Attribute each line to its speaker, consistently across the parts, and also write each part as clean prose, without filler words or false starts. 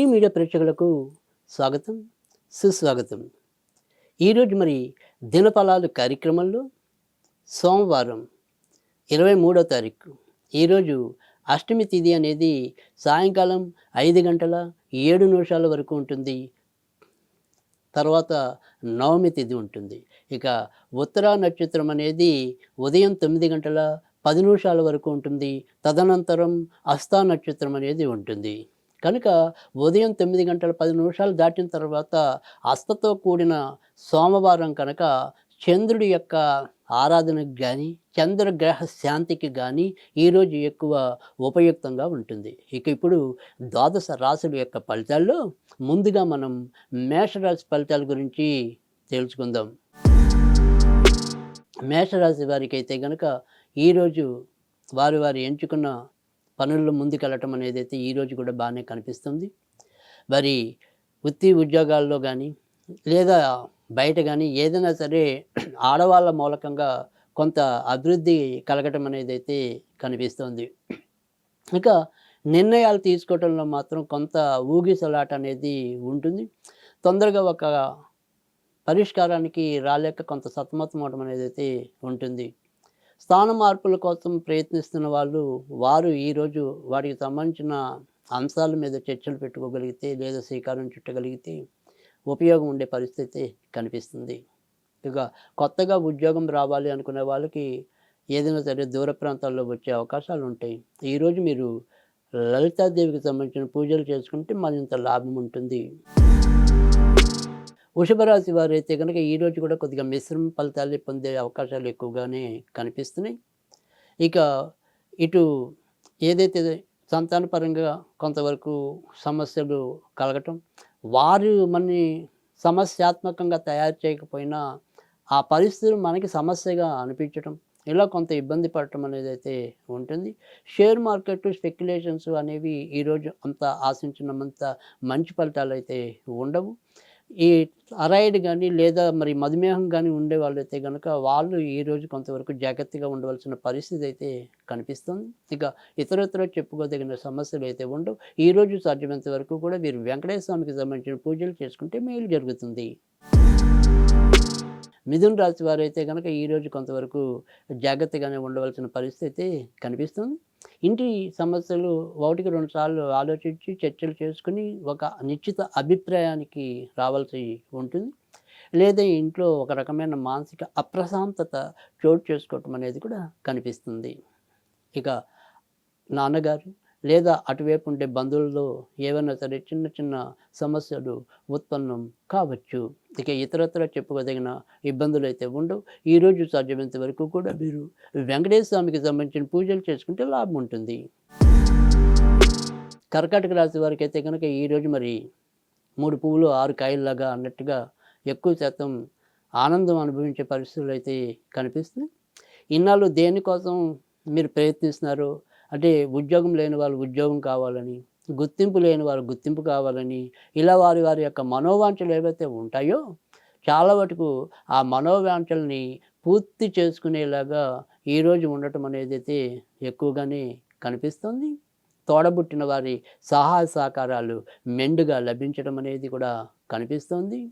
Speaker 1: City media ప్రేక్షకులకు స్వాగతం, సుస్వాగతం. ఈరోజు మరి దినఫలాలు కార్యక్రమంలో సోమవారం 23వ తారీఖు. ఈరోజు అష్టమి తిథి అనేది సాయంకాలం 5 గంటల 7 నిమిషాల వరకు ఉంటుంది. తర్వాత నవమి తిథి ఉంటుంది. ఇక ఉత్తరా నక్షత్రం అనేది ఉదయం 9 గంటల 10 నిమిషాల వరకు ఉంటుంది. తదనంతరం హస్తా నక్షత్రం అనేది ఉంటుంది. కనుక ఉదయం 9 గంటల 10 నిమిషాలు దాటిన తర్వాత హస్తతో కూడిన సోమవారం కనుక చంద్రుడి యొక్క ఆరాధనకు కానీ చంద్రగ్రహ శాంతికి కానీ ఈరోజు ఎక్కువ ఉపయుక్తంగా ఉంటుంది. ఇక ఇప్పుడు ద్వాదశ రాశుల యొక్క ఫలితాల్లో ముందుగా మనం మేషరాశి ఫలితాల గురించి తెలుసుకుందాం. మేషరాశి వారికి అయితే కనుక ఈరోజు వారు ఎంచుకున్న పనుల్లో ముందుకెళ్ళటం అనేది అయితే ఈరోజు కూడా బాగానే కనిపిస్తుంది. మరి వృత్తి ఉద్యోగాల్లో కానీ లేదా బయట కానీ ఏదైనా సరే ఆడవాళ్ళ మూలకంగా కొంత అభివృద్ధి కలగటం అనేది అయితే కనిపిస్తుంది. ఇక నిర్ణయాలు తీసుకోవటంలో మాత్రం కొంత ఊగిసలాట అనేది ఉంటుంది. తొందరగా ఒక పరిష్కారానికి రాలేక కొంత సతమతం అవడం అనేది అయితే ఉంటుంది. స్థాన మార్పుల కోసం ప్రయత్నిస్తున్న వారు ఈరోజు వాటికి సంబంధించిన అంశాల మీద చర్చలు పెట్టుకోగలిగితే లేదా శ్రీకారం చుట్టగలిగితే ఉపయోగం ఉండే పరిస్థితి కనిపిస్తుంది. ఇక కొత్తగా ఉద్యోగం రావాలి అనుకునే వాళ్ళకి ఏదైనా సరే దూర ప్రాంతాల్లో వచ్చే అవకాశాలు ఉంటాయి. ఈరోజు మీరు లలితాదేవికి సంబంధించిన పూజలు చేసుకుంటే మరింత లాభం ఉంటుంది. వృషభ రాశి వారైతే కనుక ఈరోజు కూడా కొద్దిగా మిశ్రమ ఫలితాలు పొందే అవకాశాలు ఎక్కువగానే కనిపిస్తున్నాయి. ఇక ఇటు ఏదైతే సంతానపరంగా కొంతవరకు సమస్యలు కలగటం, వారు మనని సమస్యాత్మకంగా తయారు చేయకపోయినా ఆ పరిస్థితులు మనకి సమస్యగా అనిపించటం, ఇలా కొంత ఇబ్బంది పడటం అనేది అయితే ఉంటుంది. షేర్ మార్కెట్ స్పెక్యులేషన్స్ అనేవి ఈరోజు అంత ఆశించినంత మంచి ఫలితాలు అయితే ఉండవు. ఈ థైరాయిడ్ కానీ లేదా మరి మధుమేహం కానీ ఉండే వాళ్ళైతే కనుక వాళ్ళు ఈరోజు కొంతవరకు జాగ్రత్తగా ఉండవలసిన పరిస్థితి అయితే కనిపిస్తుంది. ఇక ఇతరత్ర చెప్పుకోదగిన సమస్యలు అయితే ఉండవు. ఈరోజు సాధ్యమైనంత వరకు కూడా వీరు వెంకటేశ్వర స్వామికి సంబంధించిన పూజలు చేసుకుంటే మేలు జరుగుతుంది. మిథున రాశి వారైతే కనుక ఈరోజు కొంతవరకు జాగ్రత్తగానే ఉండవలసిన పరిస్థితి కనిపిస్తుంది. ఇంటి సమస్యలు 1-2 సార్లు ఆలోచించి చర్చలు చేసుకుని ఒక నిశ్చిత అభిప్రాయానికి రావాల్సి ఉంటుంది. లేదా ఇంట్లో ఒక రకమైన మానసిక అప్రశాంతత చోటు చేసుకోవటం అనేది కూడా కనిపిస్తుంది. ఇక నాన్నగారు లేదా అటువైపు ఉండే బంధువుల్లో ఏవైనా సరే చిన్న చిన్న సమస్యలు ఉత్పన్నం కావచ్చు. ఇక ఇతరత్ర చెప్పుకోదగిన ఇబ్బందులు అయితే ఉండవు. ఈరోజు సాధ్యమైనంత వరకు కూడా మీరు వెంకటేశ్వర స్వామికి సంబంధించిన పూజలు చేసుకుంటే లాభం ఉంటుంది. కర్కాటక రాశి వారికి అయితే కనుక ఈరోజు మరి 3 పువ్వులు 6 కాయల్లాగా అన్నట్టుగా ఎక్కువ శాతం ఆనందం అనుభవించే పరిస్థితులు అయితే కనిపిస్తున్నాయి. ఇన్నాళ్ళు దేనికోసం మీరు ప్రయత్నిస్తున్నారు అంటే ఉద్యోగం లేని వాళ్ళు ఉద్యోగం కావాలని, గుర్తింపు లేని వారు గుర్తింపు కావాలని, ఇలా వారి యొక్క మనోవాంఛలు ఏవైతే ఉంటాయో చాలా వరకు ఆ మనోవాంఛల్ని పూర్తి చేసుకునేలాగా ఈరోజు ఉండటం అనేది అయితే ఎక్కువగానే కనిపిస్తుంది. తోడబుట్టిన వారి సహాయ సహకారాలు మెండుగా లభించడం అనేది కూడా కనిపిస్తుంది.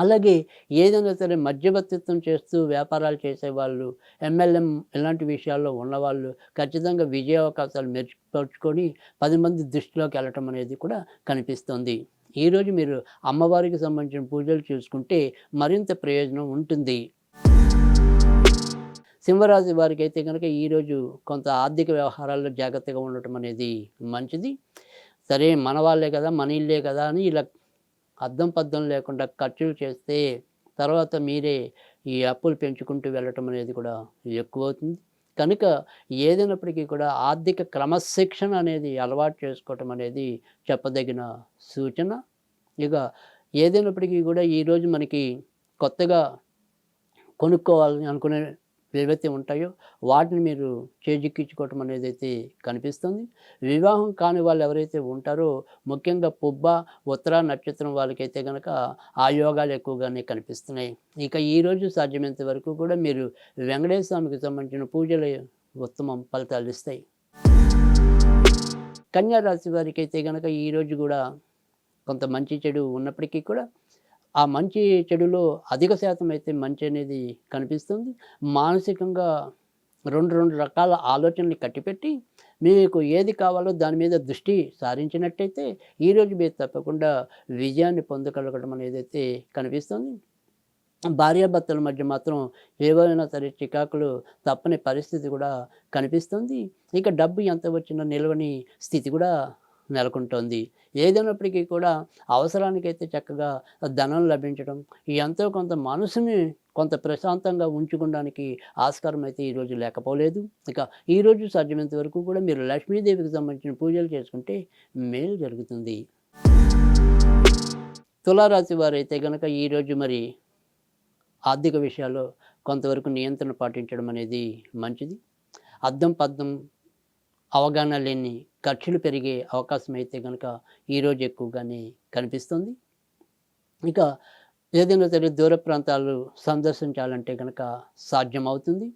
Speaker 1: అలాగే ఏదైనా సరే మధ్యవర్తిత్వం చేస్తూ వ్యాపారాలు చేసేవాళ్ళు, ఎంఎల్ఎం ఇలాంటి విషయాల్లో ఉన్నవాళ్ళు ఖచ్చితంగా విజయ అవకాశాలు మెరుగుపరుచుకొని 10 మంది దృష్టిలోకి వెళ్ళటం అనేది కూడా కనిపిస్తుంది. ఈరోజు మీరు అమ్మవారికి సంబంధించిన పూజలు చూసుకుంటే మరింత ప్రయోజనం ఉంటుంది. సింహరాశి వారికి అయితే కనుక ఈరోజు కొంత ఆర్థిక వ్యవహారాల్లో జాగ్రత్తగా ఉండటం అనేది మంచిది. సరే మన వాళ్ళే కదా, మన ఇల్లే కదా అని ఇలా అద్దం పద్దం లేకుండా ఖర్చులు చేస్తే తర్వాత మీరే ఈ అప్పులు పెంచుకుంటూ వెళ్ళటం అనేది కూడా ఎక్కువ అవుతుంది. కనుక ఏదైనప్పటికీ కూడా ఆర్థిక క్రమశిక్షణ అనేది అలవాటు చేసుకోవటం అనేది చెప్పదగిన సూచన. ఇక ఏదైనప్పటికీ కూడా ఈరోజు మనకి కొత్తగా కొనుక్కోవాలని అనుకునే ఏవైతే ఉంటాయో వాటిని మీరు చేజిక్కించుకోవటం అనేది అయితే కనిపిస్తుంది. వివాహం కాని వాళ్ళు ఎవరైతే ఉంటారో ముఖ్యంగా పుబ్బ ఉత్తర నక్షత్రం వాళ్ళకైతే కనుక ఆ యోగాలు ఎక్కువగానే కనిపిస్తున్నాయి. ఇక ఈరోజు సాధ్యమైనంత వరకు కూడా మీరు వెంకటేశ్వర స్వామికి సంబంధించిన పూజలు ఉత్తమం ఫలితాలు ఇస్తాయి. కన్యా రాశి వారికి అయితే కనుక ఈరోజు కూడా కొంత మంచి చెడు ఉన్నప్పటికీ కూడా ఆ మంచి చెడులో అధిక శాతం అయితే మంచి అనేది కనిపిస్తుంది. మానసికంగా 2 రకాల ఆలోచనలు కట్టిపెట్టి మీకు ఏది కావాలో దాని మీద దృష్టి సారించినట్టయితే ఈరోజు మీరు తప్పకుండా విజయాన్ని పొందగలగడం అనేదైతే కనిపిస్తుంది. భార్యాభర్తల మధ్య మాత్రం ఏవైనా సరే చికాకులు తప్పని పరిస్థితి కూడా కనిపిస్తుంది. ఇక డబ్బు ఎంత వచ్చినా నిలవని స్థితి కూడా నెలకొంటోంది. ఏదైనప్పటికీ కూడా అవసరానికైతే చక్కగా ధనం లభించడం, ఈ ఎంతో కొంత మనసుని కొంత ప్రశాంతంగా ఉంచుకోవడానికి ఆస్కారం అయితే ఈరోజు లేకపోలేదు. ఇక ఈరోజు సాధ్యమైనంత వరకు కూడా మీరు లక్ష్మీదేవికి సంబంధించిన పూజలు చేసుకుంటే మేలు జరుగుతుంది. తులారాశి వారైతే గనక ఈరోజు మరి ఆర్థిక విషయాల్లో కొంతవరకు నియంత్రణ పాటించడం అనేది మంచిది. అద్దం పద్దం అవగాహన లేని ఖర్చులు పెరిగే అవకాశం అయితే కనుక ఈరోజు ఎక్కువగానే కనిపిస్తుంది. ఇక ఏదైనా సరే దూర ప్రాంతాలు సందర్శించాలంటే కనుక సాధ్యమవుతుంది.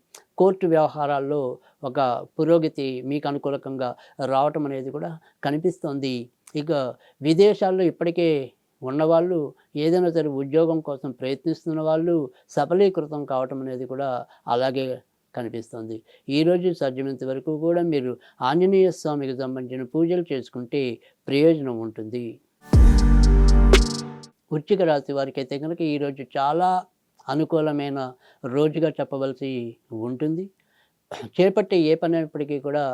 Speaker 1: కోర్టు వ్యవహారాల్లో ఒక పురోగతి మీకు అనుకూలకంగా రావటం అనేది కూడా కనిపిస్తుంది. ఇక విదేశాల్లో ఇప్పటికే ఉన్నవాళ్ళు ఏదైనా సరే ఉద్యోగం కోసం ప్రయత్నిస్తున్న వాళ్ళు సఫలీకృతం కావటం అనేది కూడా అలాగే కనిపిస్తుంది. ఈరోజు సాధ్యమైనంత వరకు కూడా మీరు ఆంజనేయ స్వామికి సంబంధించిన పూజలు చేసుకుంటే ప్రయోజనం ఉంటుంది. వృశ్చిక రాశి వారికి అయితే కనుక ఈరోజు చాలా అనుకూలమైన రోజుగా చెప్పవలసి ఉంటుంది. చేపట్టే ఏ పని అయినప్పటికీ కూడా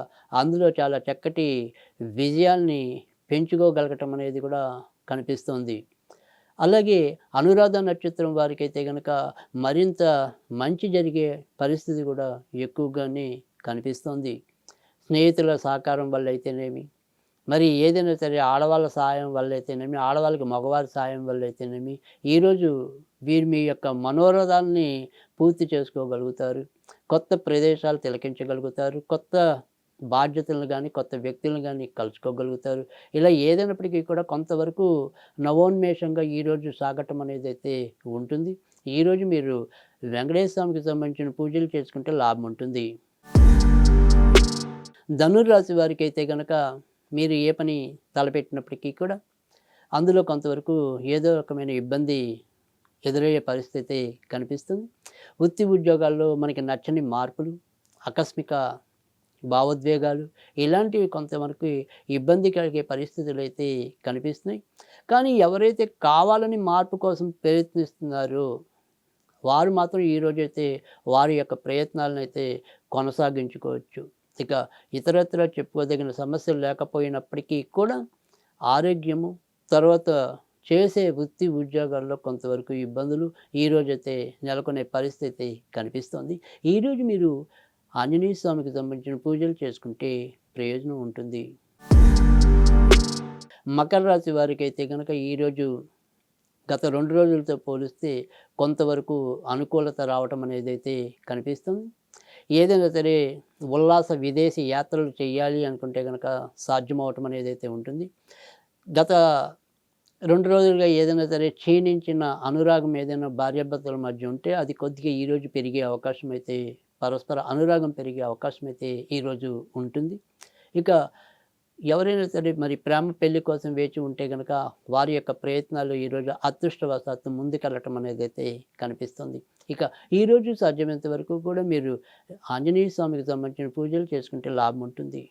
Speaker 1: అందులో చాలా చక్కటి విజయాల్ని పెంచుకోగలగటం అనేది కూడా కనిపిస్తుంది. అలాగే అనురాధ నక్షత్రం వారికైతే కనుక మరింత మంచి జరిగే పరిస్థితి కూడా ఎక్కువగానే కనిపిస్తుంది. స్నేహితుల సహకారం వల్ల అయితేనేమి, మరి ఏదైనా సరే ఆడవాళ్ళ సహాయం వల్ల అయితేనేమి, ఆడవాళ్ళకి మగవారి సహాయం వల్ల అయితేనేమి ఈరోజు వీరు మీ యొక్క మనోరథాన్ని పూర్తి చేసుకోగలుగుతారు. కొత్త ప్రదేశాలు తిలకించగలుగుతారు. కొత్త బాధ్యతలను కానీ కొత్త వ్యక్తులను కానీ కలుసుకోగలుగుతారు. ఇలా ఏదైనప్పటికీ కూడా కొంతవరకు నవోన్మేషంగా ఈరోజు సాగటం అనేది అయితే ఉంటుంది. ఈరోజు మీరు వెంకటేశ్వర స్వామికి సంబంధించిన పూజలు చేసుకుంటే లాభం ఉంటుంది. ధనుర్రాశి వారికి అయితే కనుక మీరు ఏ పని తలపెట్టినప్పటికీ కూడా అందులో కొంతవరకు ఏదో రకమైన ఇబ్బంది ఎదురయ్యే పరిస్థితి కనిపిస్తుంది. వృత్తి ఉద్యోగాల్లో మనకి నచ్చని మార్పులు, ఆకస్మిక భావోద్వేగాలు ఇలాంటివి కొంతవరకు ఇబ్బంది కలిగే పరిస్థితులు అయితే కనిపిస్తున్నాయి. కానీ ఎవరైతే కావాలని మార్పు కోసం ప్రయత్నిస్తున్నారో వారు మాత్రం ఈరోజైతే వారి యొక్క ప్రయత్నాలను అయితే కొనసాగించుకోవచ్చు. ఇక ఇతరత్ర చెప్పుకోదగిన సమస్యలు లేకపోయినప్పటికీ కూడా ఆరోగ్యము, తర్వాత చేసే వృత్తి ఉద్యోగాల్లో కొంతవరకు ఇబ్బందులు ఈరోజైతే నెలకొనే పరిస్థితి కనిపిస్తుంది. ఈరోజు మీరు ఆంజనేయ స్వామికి సంబంధించిన పూజలు చేసుకుంటే ప్రయోజనం ఉంటుంది. మకర రాశి వారికి అయితే కనుక ఈరోజు గత 2 రోజులతో పోలిస్తే కొంతవరకు అనుకూలత రావటం అనేది అయితే కనిపిస్తుంది. ఏదైనా సరే ఉల్లాస విదేశీ యాత్రలు చేయాలి అనుకుంటే కనుక సాధ్యమవటం అనేది అయితే ఉంటుంది. గత 2 రోజులుగా ఏదైనా సరే క్షీణించిన అనురాగం ఏదైనా భార్యాభర్తల మధ్య ఉంటే అది కొద్దిగా ఈరోజు పెరిగే అవకాశం అయితే పరస్పర అనురాగం పెరిగే అవకాశం అయితే ఈరోజు ఉంటుంది. ఇక ఎవరైనా సరే మరి ప్రేమ పెళ్లి కోసం వేచి ఉంటే కనుక వారి యొక్క ప్రయత్నాలు ఈరోజు అదృష్టవశాత్తు ముందుకెళ్ళటం అనేది అయితే కనిపిస్తుంది. ఇక ఈరోజు సాధ్యమైనంత వరకు కూడా మీరు ఆంజనేయ స్వామికి సంబంధించిన పూజలు చేసుకుంటే లాభం ఉంటుంది.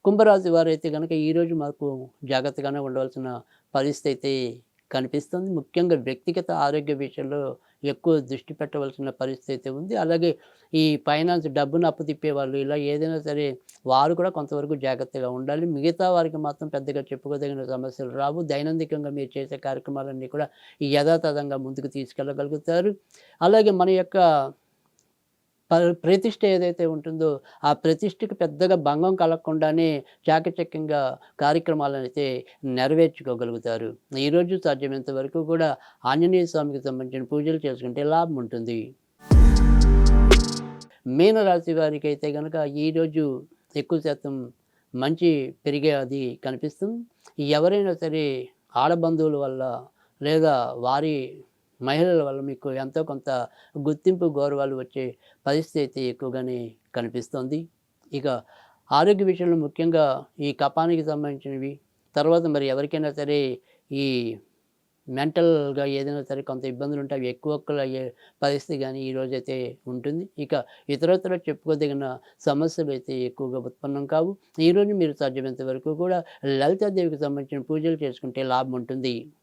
Speaker 1: కుంభరాశి వారైతే కనుక ఈరోజు మాకు జాగ్రత్తగానే ఉండవలసిన పరిస్థితి అయితే కనిపిస్తుంది. ముఖ్యంగా వ్యక్తిగత ఆరోగ్య విషయంలో ఎక్కువ దృష్టి పెట్టవలసిన పరిస్థితి ఉంది. అలాగే ఈ ఫైనాన్స్ డబ్బును అప్పుతిప్పే వాళ్ళు ఇలా ఏదైనా సరే వారు కూడా కొంతవరకు జాగ్రత్తగా ఉండాలి. మిగతా వారికి మాత్రం పెద్దగా చెప్పుకోదగిన సమస్యలు రావు. దైనందికంగా మీరు చేసే కార్యక్రమాలన్నీ కూడా యథాతథంగా ముందుకు తీసుకెళ్ళగలుగుతారు. అలాగే మన యొక్క ప్రతిష్ట ఏదైతే ఉంటుందో ఆ ప్రతిష్టకి పెద్దగా భంగం కలగకుండానే చాకచక్యంగా కార్యక్రమాలను అయితే నెరవేర్చుకోగలుగుతారు. ఈరోజు సాధ్యమైనంత వరకు కూడా ఆంజనేయ స్వామికి సంబంధించిన పూజలు చేసుకుంటే లాభం ఉంటుంది. మీనరాశి వారికి అయితే కనుక ఈరోజు ఎక్కువ శాతం మంచి పెరిగే అది కనిపిస్తుంది. ఎవరైనా సరే ఆడబంధువుల వల్ల లేదా వారి మహిళల వల్ల మీకు ఎంతో కొంత గుర్తింపు గౌరవాలు వచ్చే పరిస్థితి ఎక్కువగానే కనిపిస్తుంది. ఇక ఆరోగ్య విషయంలో ముఖ్యంగా ఈ కఫానికి సంబంధించినవి, తర్వాత మరి ఎవరికైనా సరే ఈ మెంటల్‌గా ఏదైనా సరే కొంత ఇబ్బందులుంటే అవి ఎక్కువక్కలు అయ్యే పరిస్థితి గానీ ఈరోజైతే ఉంటుంది. ఇక ఇతరత్రా చెప్పుకోదగిన సమస్యలైతే ఎక్కువగా ఉత్పన్నం కావు. ఈరోజు మీరు సాధ్యమైనంత వరకు కూడా లలితాదేవికి సంబంధించిన పూజలు చేసుకుంటే లాభం ఉంటుంది.